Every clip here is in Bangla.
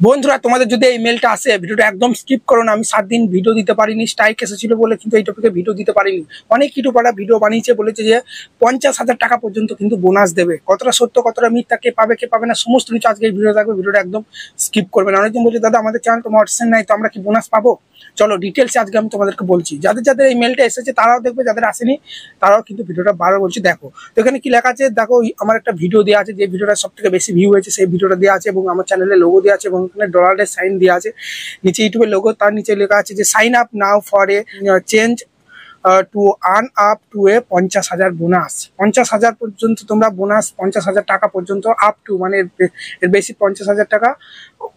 বন্ধুরা তোমাদের যদি এই মেলটা আসে ভিডিওটা একদম স্কিপ করো না। আমি 7 দিন ভিডিও দিতে পারিনি, স্ট্রাইক এসেছিল বলে কিন্তু এই টপিকে ভিডিও দিতে পারিনি। অনেক ইউটিউবাররা ভিডিও বানিয়েছে, বলেছে যে 50,000 টাকা পর্যন্ত কিন্তু বোনাস দেবে। কতটা সত্য কতটা মিথ্যা, কে পাবে কে পাবে না সমস্ত কিছু আজকে এই ভিডিও থাকবে। ভিডিওটা একদম স্কিপ করবে না। অনেকজন বলছে দাদা আমাদের চ্যানেল তো মোটিভেশন নাই, তো আমরা কি বোনাস পাবো? চলো ডিটেলসে আজকে আমি তোমাদেরকে বলছি। যাদের যাদের এই মেলটা এসেছে তারাও দেখবে, যাদের আসেনি তারাও কিন্তু ভিডিওটা বারবার বলছি দেখো। তো এখানে কি লেখা আছে দেখো, আমার একটা ভিডিও দেওয়া আছে, যে ভিডিওটা সব থেকে বেশি ভিউ হয়েছে সেই ভিডিওটা দেওয়া আছে, এবং আমার চ্যানেলে লোগো দেওয়া আছে, এবং এখানে ডলারের সাইন দেওয়া আছে নিচে ইউটিউবের লোগো। তার নিচে লেখা আছে যে sign up now for a change to earn up to a 50,000 bonus. 50,000 পর্যন্ত তোমরা বোনাস, 50,000 টাকা পর্যন্ত, আপ টু মানে এর বেশি 50,000 টাকা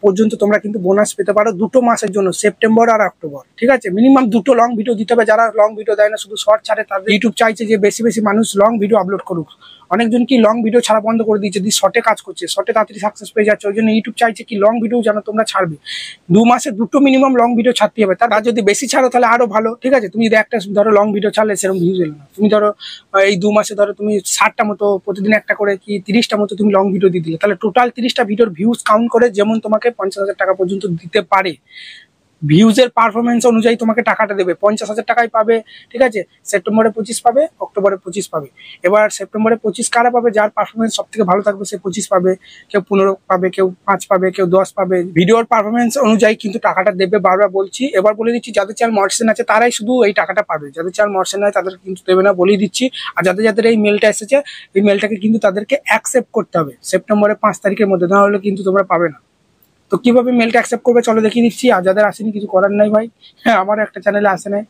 পর্যন্ত তোমরা কিন্তু বোনাস পেতে পারো 2 মাসের জন্য, সেপ্টেম্বর আর অক্টোবর। ঠিক আছে, মিনিমাম 2টো লং ভিডিও দিতে হবে। যারা লং ভিডিও দেয় না, শুধু শর্ট ছাড়ে, তাদের ইউটিউব চাইছে যে বেশি বেশি মানুষ লং ভিডিও আপলোড করুক। অনেকজন কি লং ভিডিও ছাড়া বন্ধ করে দিয়েছে, দিয়ে শর্টে কাজ করছে, শর্টে তাড়াতাড়ি সাকসেস পেয়ে যাচ্ছে। ওই জন্য ইউটিউব চাইছে কি লং ভিডিও যেন তোমরা ছাড়বে। 2 মাসে 2টো মিনিমাম লং ভিডিও ছাড়তে হবে। তার যদি বেশি ছাড়ো তাহলে আরো ভালো। ঠিক আছে, তুমি যদি একটা ধরো লং ভিডিও ছাড়লে সেরকম ভিউজ এলো না, তুমি ধরো এই 2 মাসে ধরো তুমি 60টা মতো প্রতিদিন একটা করে কি 30টা মতো তুমি লং ভিডিও দিয়ে দিলে, তাহলে টোটাল 30টা ভিডিওর ভিউজ কাউন্ট করে যেমন তোমাকে 50,000 টাকা পর্যন্ত দিতে পারে। ভিউজের পারফরমেন্স অনুযায়ী তোমাকে টাকাটা দেবে। 50,000 টাকায় পাবে। ঠিক আছে, সেপ্টেম্বরে 25 পাবে, অক্টোবরে 25 পাবে। এবার সেপ্টেম্বরে 25 কারা পাবে? যার পারফরমেন্স সব থেকে ভালো থাকবে সে 25 পাবে, কেউ 15 পাবে, কেউ 5 পাবে, কেউ 10 পাবে। ভিডিওর পারফরমেন্স অনুযায়ী কিন্তু টাকাটা দেবে, বারবার বলছি। এবার বলে দিচ্ছি, যাদের চ্যানেল মনিটাইজেশন আছে তারাই শুধু এই টাকাটা পাবে, যাদের চ্যানেল মনিটাইজেশন নাই তাদের কিন্তু দেবে না, বলেই দিচ্ছি। আর যাদের যাদের এই মেলটা এসেছে, এই মেলটাকে কিন্তু তাদেরকে অ্যাকসেপ্ট করতে হবে সেপ্টেম্বরের 5 তারিখের মধ্যে, না হলে কিন্তু তোমরা পাবে না। তো কিভাবে মেলটা অ্যাকসেপ্ট করবে চলো দেখিয়ে দিচ্ছি। আর যাদের আসেনি কিছু করার নাই ভাই, হ্যাঁ আমার একটা চ্যানেলে আসে নাই।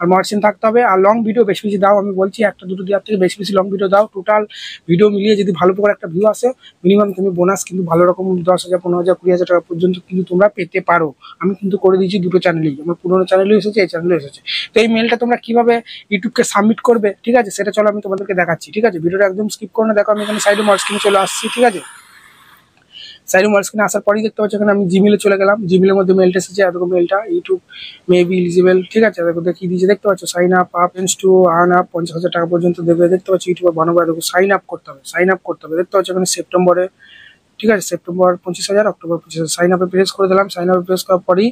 আর মনিটাইজেশন থাকতে হবে, আর লং ভিডিও বেশি বেশি দাও। আমি বলছি একটা দুটো দেওয়ার থেকে বেশি বেশি লং ভিডিও দাও। টোটাল ভিডিও মিলিয়ে যদি ভালো করে একটা ভিউ আসে, মিনিমাম তুমি বোনাস কিন্তু ভালো রকম 10,000, 15,000, 20,000 টাকা পর্যন্ত কিন্তু তোমরা পেতে পারো। আমি কিন্তু করে দিয়েছি দুটো চ্যানেলেই, আমার পুরোনো চ্যানেলেও এসেছে, এই চ্যানেলেও এসেছে। তো এই মেলটা তোমরা কিভাবে ইউটিউবকে সাবমিট করবে, ঠিক আছে, সেটা চলো আমি তোমাদেরকে দেখাচ্ছি। ঠিক আছে, ভিডিওটা একদম স্কিপ করে না, দেখো আমি এখানে সাইডে স্ক্রিনে চলে আসছি। ঠিক আছে, সাইড স্ক্রিনে আসার পরেই দেখতে পাচ্ছি এখানে আমি জিমেলে চলে গেলাম। জিমেলের মধ্যে মেলটা এসেছে, এরকম মেলটা ইউটিউব মেবি এলিজিবল। ঠিক আছে, দেখো দেখিয়ে দিয়েছে, দেখতে পাচ্ছ sign up to earn up 50,000 টাকা পর্যন্ত দেবে। দেখতে পাচ্ছি ইউটিউবে বানাবো, দেখো সাইন আপ করতে হবে, সাইন আপ করতে হবে। দেখতে পাচ্ছ এখানে সেপ্টেম্বরে, ঠিক আছে, সেপ্টেম্বর 25,000, অক্টোবর 25,000। সাইন আপে প্রেস করে দিলাম। সাইন আপে প্রেস করার পরেই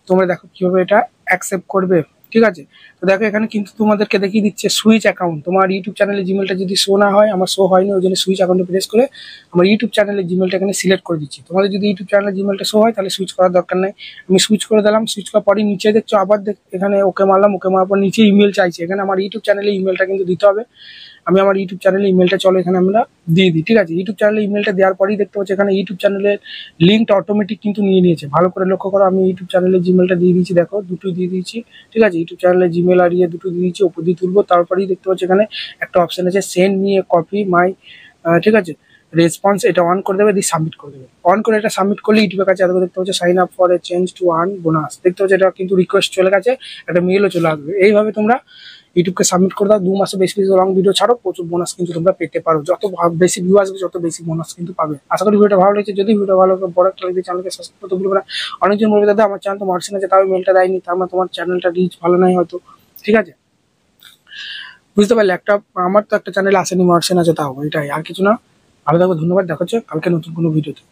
তোমরা দেখো কিভাবে এটা অ্যাকসেপ্ট করবে। ঠিক আছে, তো দেখো এখানে কিন্তু তোমাদেরকে দেখিয়ে দিচ্ছে সুইচ অ্যাকাউন্ট। তোমার ইউটিউব চ্যানেলে জিমেলটা যদি শো না হয়, আমার শো হয়নি, ওই জন্য সুইচ অ্যাকাউন্টে প্রেস করে আমার ইউটিউব চ্যানেলের জিমেলটা এখানে সিলেক্ট করে দিচ্ছি। তোমাদের যদি ইউটিউব চ্যানেলের জিমেলটা শো হয় তাহলে সুইচ করার দরকার নেই। আমি সুইচ করে দিলাম। সুইচ করার পরেই নিচে দেখছো আবার এখানে ওকে মারলাম। ওকে মারার পর নিচে ইমেল চাইছে। এখানে আমার ইউটিউব চ্যানেলে ইমেলটা কিন্তু দিতে হবে। আমি আমার ইউটিউব চ্যানেলে ইমেলটা চলো এখানে আমরা দিয়ে দিই। ঠিক আছে, ইউটিউব চ্যানেলে ইমেলটা দেওয়ার পরেই দেখতে পাচ্ছি এখানে ইউটিউব চ্যানেলের লিঙ্কটা অটোমেটিক কিন্তু নিয়ে নিয়েছে। ভালো করে লক্ষ্য করো, আমি ইউটিউব চ্যানেলের জিমেলটা দিয়ে দিয়েছি, দেখো দুটোই দিয়ে দিয়েছি। ঠিক আছে, ইউটিউব চ্যানেলের জিমেল আর দুটো দিয়ে দিয়েছি। ওপর দিয়ে তুলবো, তারপরেই দেখতে পাচ্ছি এখানে একটা অপশন আছে সেন্ড মি এ কপি মাই, ঠিক আছে, রেসপন্স। এটা অন করে দেবে, দিয়ে সাবমিট করে দেবে। অন করে এটা সাবমিট করলে ইউটিউবের কাছে এত দেখতে পাচ্ছি sign up for a change to earn bonus. দেখতে পাচ্ছি এটা কিন্তু রিকোয়েস্ট চলে গেছে, একটা মেলও চলে আসবে। এইভাবে তোমরা ইউটিউবকে সাবমিট করে দাও। 2 মাসে বেশি বেশি লং ভিডিও ছাড়ো, প্রচুর বোনাস কিন্তু তোমরা পেতে পারো। যত বেশি ভিউ আসবে তত বেশি বোনাস কিন্তু পাবে। আশা করি ভিডিওটা ভালো লেগেছে। যদি ভিডিও ভালো লাগে বড় একটা লাগে চ্যানেলকে সাবস্ক্রাইব করতে ভুলবে না। অনেকজন বলবে দাদা আমার চ্যানেল তো মনিটাইজেশন আছে তাও মেলটা দেয়নি, তার মানে তোমার চ্যানেলটা রিচ ভালো নাই হয়তো। ঠিক আছে, বুঝতে পারলে, একটা আমার তো একটা চ্যানেল আসেনি, মনিটাইজেশন আছে তাও, এটাই আর কিছু না। ভালো থাকবে, ধন্যবাদ, দেখা হচ্ছে কালকে নতুন কোনো ভিডিওতে।